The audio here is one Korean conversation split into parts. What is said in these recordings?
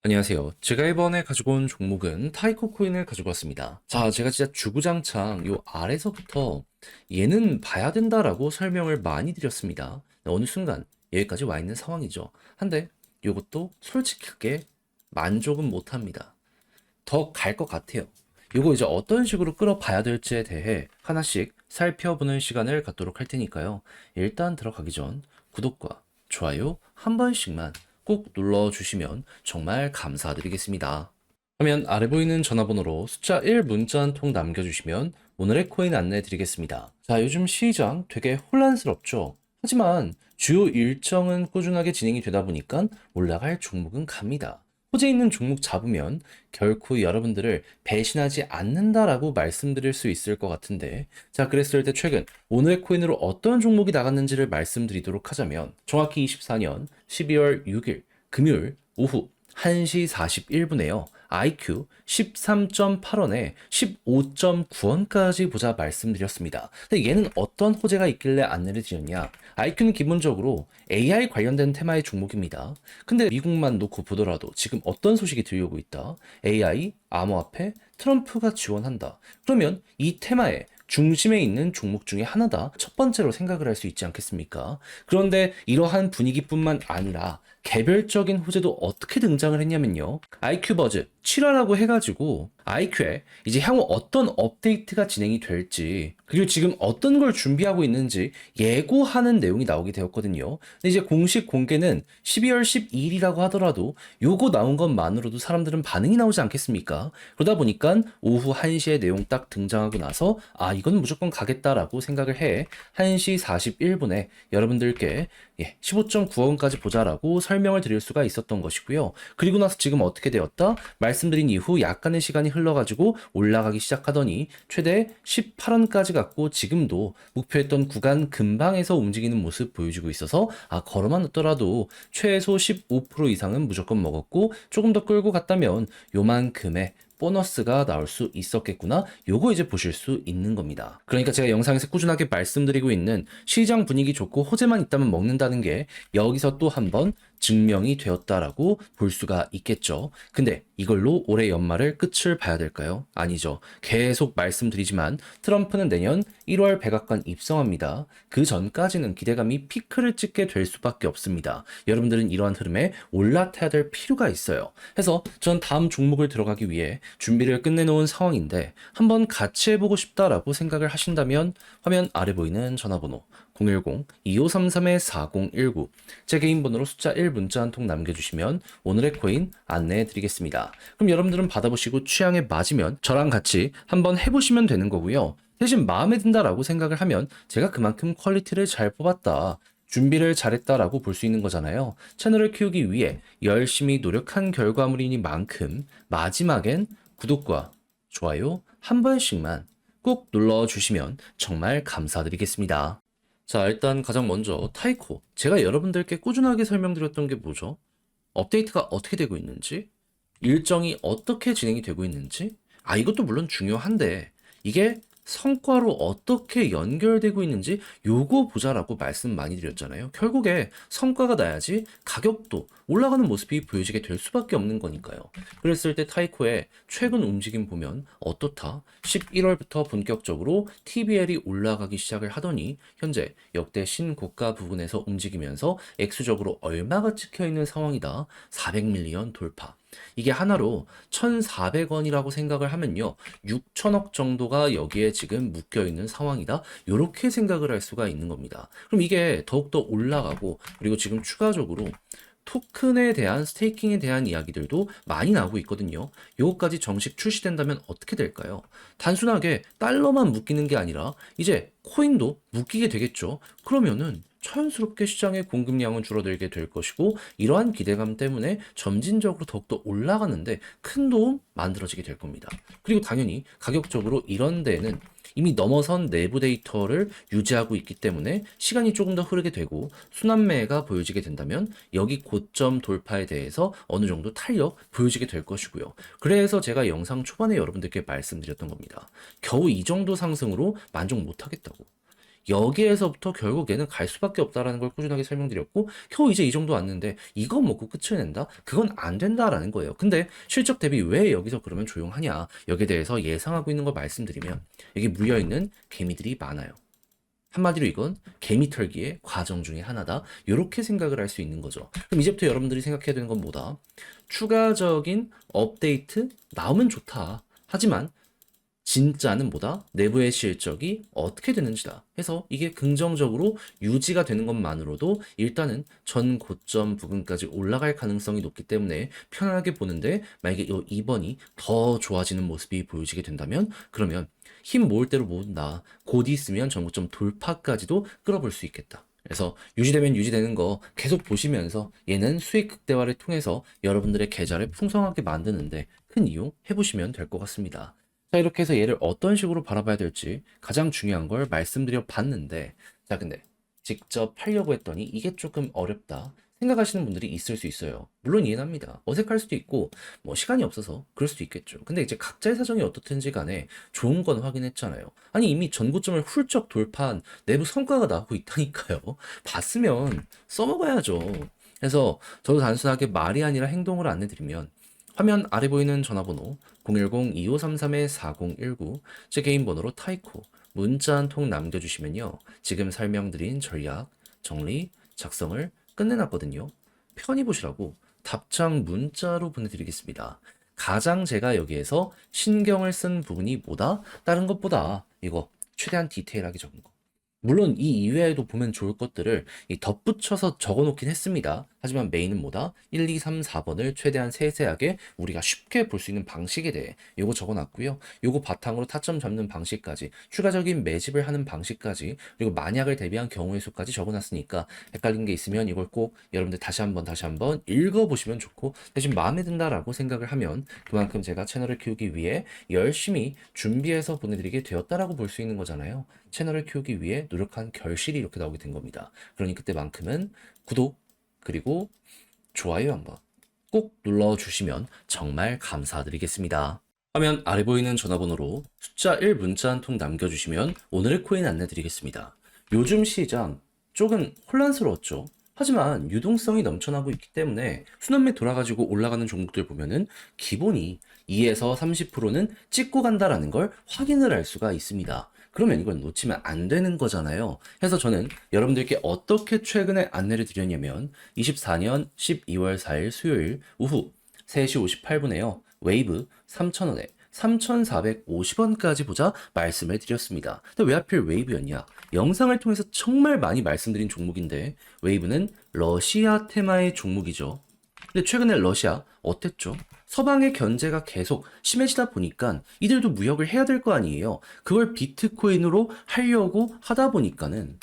안녕하세요. 제가 이번에 가지고 온 종목은 타이코 코인을 가지고 왔습니다. 자, 제가 진짜 주구장창 요 아래서부터 얘는 봐야 된다라고 설명을 많이 드렸습니다. 어느 순간 여기까지 와 있는 상황이죠. 한데 요것도 솔직하게 만족은 못합니다. 더 갈 것 같아요. 요거 이제 어떤 식으로 끌어봐야 될지에 대해 하나씩 살펴보는 시간을 갖도록 할 테니까요. 일단 들어가기 전 구독과 좋아요 한 번씩만 꼭 눌러주시면 정말 감사드리겠습니다. 화면 아래 보이는 전화번호로 숫자 1 문자 한 통 남겨주시면 오늘의 코인 안내 드리겠습니다. 자, 요즘 시장 되게 혼란스럽죠? 하지만 주요 일정은 꾸준하게 진행이 되다 보니까 올라갈 종목은 갑니다. 호재 있는 종목 잡으면 결코 여러분들을 배신하지 않는다라고 말씀드릴 수 있을 것 같은데, 자, 그랬을 때 최근 오늘의 코인으로 어떤 종목이 나갔는지를 말씀드리도록 하자면, 정확히 24년 12월 6일 금요일 오후 1시 41분에요. IQ 13.8원에 15.9원까지 보자 말씀드렸습니다. 근데 얘는 어떤 호재가 있길래 안내를 드렸냐? IQ는 기본적으로 AI 관련된 테마의 종목입니다. 근데 미국만 놓고 보더라도 지금 어떤 소식이 들려오고 있다? AI, 암호화폐, 트럼프가 지원한다. 그러면 이 테마에 중심에 있는 종목 중에 하나다. 첫 번째로 생각을 할 수 있지 않겠습니까? 그런데 이러한 분위기뿐만 아니라 개별적인 호재도 어떻게 등장을 했냐면요. IQ 버즈 7화라고 해가지고 IQ에 이제 향후 어떤 업데이트가 진행이 될지, 그리고 지금 어떤 걸 준비하고 있는지 예고하는 내용이 나오게 되었거든요. 근데 이제 공식 공개는 12월 12일이라고 하더라도 요거 나온 것만으로도 사람들은 반응이 나오지 않겠습니까? 그러다 보니까 오후 1시에 내용 딱 등장하고 나서 이건 무조건 가겠다라고 생각을 해 1시 41분에 여러분들께 15.9원까지 보자라고 설명을 드릴 수가 있었던 것이고요. 그리고 나서 지금 어떻게 되었다? 말씀드린 이후 약간의 시간이 흘러가지고 올라가기 시작하더니 최대 18원까지 갔고, 지금도 목표했던 구간 근방에서 움직이는 모습 보여주고 있어서 걸어만 놓더라도 최소 15% 이상은 무조건 먹었고, 조금 더 끌고 갔다면 요만큼의 보너스가 나올 수 있었겠구나. 요거 이제 보실 수 있는 겁니다. 그러니까 제가 영상에서 꾸준하게 말씀드리고 있는 시장 분위기 좋고 호재만 있다면 먹는다는 게 여기서 또 한번 증명이 되었다라고 볼 수가 있겠죠. 근데 이걸로 올해 연말을 끝을 봐야 될까요? 아니죠. 계속 말씀드리지만 트럼프는 내년 1월 백악관 입성합니다. 그 전까지는 기대감이 피크를 찍게 될 수밖에 없습니다. 여러분들은 이러한 흐름에 올라타야 될 필요가 있어요. 그래서 전 다음 종목을 들어가기 위해 준비를 끝내놓은 상황인데, 한번 같이 해보고 싶다라고 생각을 하신다면 화면 아래 보이는 전화번호 010-2533-4019, 제 개인 번호로 숫자 1 문자 한 통 남겨주시면 오늘의 코인 안내해 드리겠습니다. 그럼 여러분들은 받아보시고 취향에 맞으면 저랑 같이 한번 해보시면 되는 거고요. 대신 마음에 든다라고 생각을 하면 제가 그만큼 퀄리티를 잘 뽑았다, 준비를 잘했다라고 볼 수 있는 거잖아요. 채널을 키우기 위해 열심히 노력한 결과물이니만큼 마지막엔 구독과 좋아요 한 번씩만 꼭 눌러주시면 정말 감사드리겠습니다. 자, 일단 가장 먼저 타이코. 제가 여러분들께 꾸준하게 설명드렸던 게 뭐죠? 업데이트가 어떻게 되고 있는지, 일정이 어떻게 진행이 되고 있는지, 이것도 물론 중요한데 이게 성과로 어떻게 연결되고 있는지 요거 보자라고 말씀 많이 드렸잖아요. 결국에 성과가 나야지 가격도 올라가는 모습이 보여지게 될 수밖에 없는 거니까요. 그랬을 때 타이코의 최근 움직임 보면 어떻다? 11월부터 본격적으로 TBL이 올라가기 시작을 하더니 현재 역대 신고가 부분에서 움직이면서 액수적으로 얼마가 찍혀 있는 상황이다. 400밀리언 돌파. 이게 하나로 1,400원이라고 생각을 하면요, 6천억 정도가 여기에 지금 묶여 있는 상황이다. 이렇게 생각을 할 수가 있는 겁니다. 그럼 이게 더욱더 올라가고, 그리고 지금 추가적으로 토큰에 대한 스테이킹에 대한 이야기들도 많이 나오고 있거든요. 요거까지 정식 출시된다면 어떻게 될까요? 단순하게 달러만 묶이는 게 아니라 이제 코인도 묶이게 되겠죠. 그러면은 자연스럽게 시장의 공급량은 줄어들게 될 것이고, 이러한 기대감 때문에 점진적으로 더욱더 올라가는데 큰 도움 만들어지게 될 겁니다. 그리고 당연히 가격적으로 이런 데에는 이미 넘어선 내부 데이터를 유지하고 있기 때문에 시간이 조금 더 흐르게 되고, 순환매가 보여지게 된다면 여기 고점 돌파에 대해서 어느 정도 탄력 보여지게 될 것이고요. 그래서 제가 영상 초반에 여러분들께 말씀드렸던 겁니다. 겨우 이 정도 상승으로 만족 못하겠다고. 여기에서부터 결국에는 갈 수밖에 없다라는 걸 꾸준하게 설명드렸고, 겨우 이제 이 정도 왔는데 이거 먹고 끝을 낸다? 그건 안 된다라는 거예요. 근데 실적 대비 왜 여기서 그러면 조용하냐? 여기에 대해서 예상하고 있는 걸 말씀드리면, 여기 물려있는 개미들이 많아요. 한마디로 이건 개미 털기의 과정 중에 하나다. 이렇게 생각을 할 수 있는 거죠. 그럼 이제부터 여러분들이 생각해야 되는 건 뭐다? 추가적인 업데이트 나오면 좋다. 하지만 진짜는 뭐다? 내부의 실적이 어떻게 되는지다. 해서 이게 긍정적으로 유지가 되는 것만으로도 일단은 전 고점 부근까지 올라갈 가능성이 높기 때문에 편안하게 보는데, 만약에 이 2번이 더 좋아지는 모습이 보여지게 된다면 그러면 힘 모을 대로 모은다. 곧 있으면 전 고점 돌파까지도 끌어볼 수 있겠다. 그래서 유지되면 유지되는 거 계속 보시면서 얘는 수익 극대화를 통해서 여러분들의 계좌를 풍성하게 만드는데 큰 이용 해보시면 될 것 같습니다. 자, 이렇게 해서 얘를 어떤 식으로 바라봐야 될지 가장 중요한 걸 말씀드려 봤는데, 자, 근데 직접 하려고 했더니 이게 조금 어렵다 생각하시는 분들이 있을 수 있어요. 물론 이해합니다. 어색할 수도 있고, 뭐 시간이 없어서 그럴 수도 있겠죠. 근데 이제 각자의 사정이 어떻든지 간에 좋은 건 확인했잖아요. 아니, 이미 전고점을 훌쩍 돌파한 내부 성과가 나오고 있다니까요. 봤으면 써먹어야죠. 그래서 저도 단순하게 말이 아니라 행동을 안내드리면, 화면 아래 보이는 전화번호 010-2533-4019, 제 개인 번호로 타이코 문자 한 통 남겨주시면요, 지금 설명드린 전략, 정리, 작성을 끝내놨거든요. 편히 보시라고 답장 문자로 보내드리겠습니다. 가장 제가 여기에서 신경을 쓴 부분이 뭐다? 다른 것보다 이거 최대한 디테일하게 적은 거. 물론 이 이외에도 보면 좋을 것들을 덧붙여서 적어놓긴 했습니다. 하지만 메인은 뭐다? 1, 2, 3, 4번을 최대한 세세하게 우리가 쉽게 볼 수 있는 방식에 대해 요거 적어놨고요. 요거 바탕으로 타점 잡는 방식까지, 추가적인 매집을 하는 방식까지, 그리고 만약을 대비한 경우의 수까지 적어놨으니까 헷갈린 게 있으면 이걸 꼭 여러분들 다시 한번 읽어보시면 좋고, 대신 마음에 든다라고 생각을 하면 그만큼 제가 채널을 키우기 위해 열심히 준비해서 보내드리게 되었다라고 볼 수 있는 거잖아요. 채널을 키우기 위해 노력한 결실이 이렇게 나오게 된 겁니다. 그러니 그때만큼은 구독 그리고 좋아요 한번 꼭 눌러주시면 정말 감사드리겠습니다. 화면 아래 보이는 전화번호로 숫자 1 문자 한 통 남겨주시면 오늘의 코인 안내드리겠습니다. 요즘 시장 조금 혼란스러웠죠. 하지만 유동성이 넘쳐나고 있기 때문에 순환매 돌아가지고 올라가는 종목들 보면은 기본이 2에서 30%는 찍고 간다라는 걸 확인을 할 수가 있습니다. 그러면 이걸 놓치면 안 되는 거잖아요. 그래서 저는 여러분들께 어떻게 최근에 안내를 드렸냐면, 24년 12월 4일 수요일 오후 3시 58분에요. 웨이브 3,000원에 3,450원까지 보자 말씀을 드렸습니다. 근데 왜 하필 웨이브였냐? 영상을 통해서 정말 많이 말씀드린 종목인데, 웨이브는 러시아 테마의 종목이죠. 근데 최근에 러시아 어땠죠? 서방의 견제가 계속 심해지다 보니까 이들도 무역을 해야 될 거 아니에요. 그걸 비트코인으로 하려고 하다 보니까는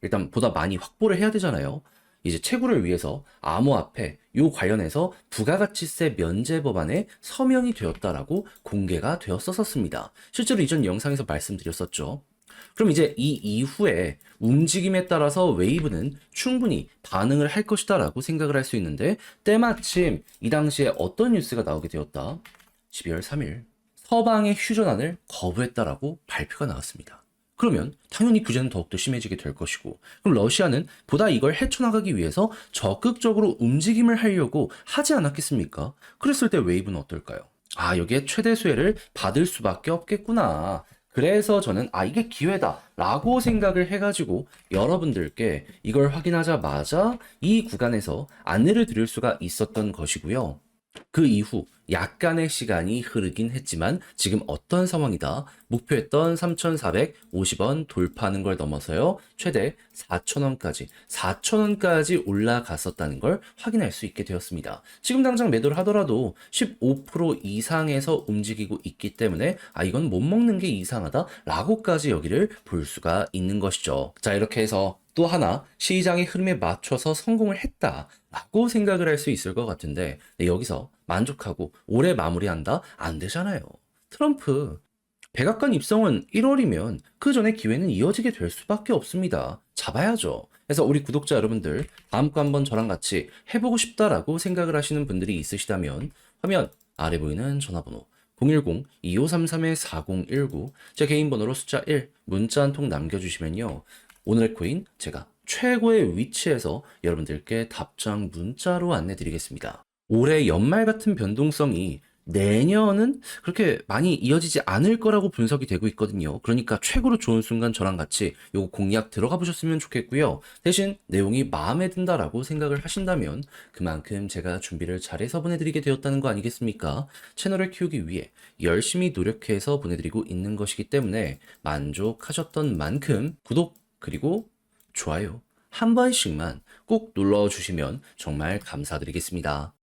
일단 보다 많이 확보를 해야 되잖아요. 이제 채굴을 위해서 암호화폐 요 관련해서 부가가치세 면제 법안에 서명이 되었다라고 공개가 되었었습니다. 실제로 이전 영상에서 말씀드렸었죠. 그럼 이제 이 이후에 움직임에 따라서 웨이브는 충분히 반응을 할 것이다 라고 생각을 할 수 있는데, 때마침 이 당시에 어떤 뉴스가 나오게 되었다? 12월 3일 서방의 휴전안을 거부했다라고 발표가 나왔습니다. 그러면 당연히 규제는 더욱더 심해지게 될 것이고, 그럼 러시아는 보다 이걸 헤쳐나가기 위해서 적극적으로 움직임을 하려고 하지 않았겠습니까? 그랬을 때 웨이브는 어떨까요? 아, 여기에 최대 수혜를 받을 수밖에 없겠구나. 그래서 저는 이게 기회다 라고 생각을 해가지고 여러분들께 이걸 확인하자마자 이 구간에서 안내를 드릴 수가 있었던 것이고요. 그 이후 약간의 시간이 흐르긴 했지만 지금 어떤 상황이다? 목표했던 3,450원 돌파하는 걸 넘어서요, 최대 4,000원까지 올라갔었다는 걸 확인할 수 있게 되었습니다. 지금 당장 매도를 하더라도 15% 이상에서 움직이고 있기 때문에 이건 못 먹는 게 이상하다 라고까지 여기를 볼 수가 있는 것이죠. 자, 이렇게 해서 또 하나 시장의 흐름에 맞춰서 성공을 했다 라고 생각을 할 수 있을 것 같은데, 여기서 만족하고 올해 마무리한다? 안 되잖아요. 트럼프 백악관 입성은 1월이면 그 전에 기회는 이어지게 될 수밖에 없습니다. 잡아야죠. 그래서 우리 구독자 여러분들, 다음 거 한번 저랑 같이 해보고 싶다라고 생각을 하시는 분들이 있으시다면 화면 아래 보이는 전화번호 010-2533-4019, 제 개인 번호로 숫자 1 문자 한 통 남겨주시면요, 오늘의 코인 제가 최고의 위치에서 여러분들께 답장 문자로 안내 드리겠습니다. 올해 연말 같은 변동성이 내년은 그렇게 많이 이어지지 않을 거라고 분석이 되고 있거든요. 그러니까 최고로 좋은 순간 저랑 같이 요거 공략 들어가 보셨으면 좋겠고요. 대신 내용이 마음에 든다라고 생각을 하신다면 그만큼 제가 준비를 잘해서 보내드리게 되었다는 거 아니겠습니까? 채널을 키우기 위해 열심히 노력해서 보내드리고 있는 것이기 때문에 만족하셨던 만큼 구독 그리고 좋아요 한 번씩만 꼭 눌러주시면 정말 감사드리겠습니다.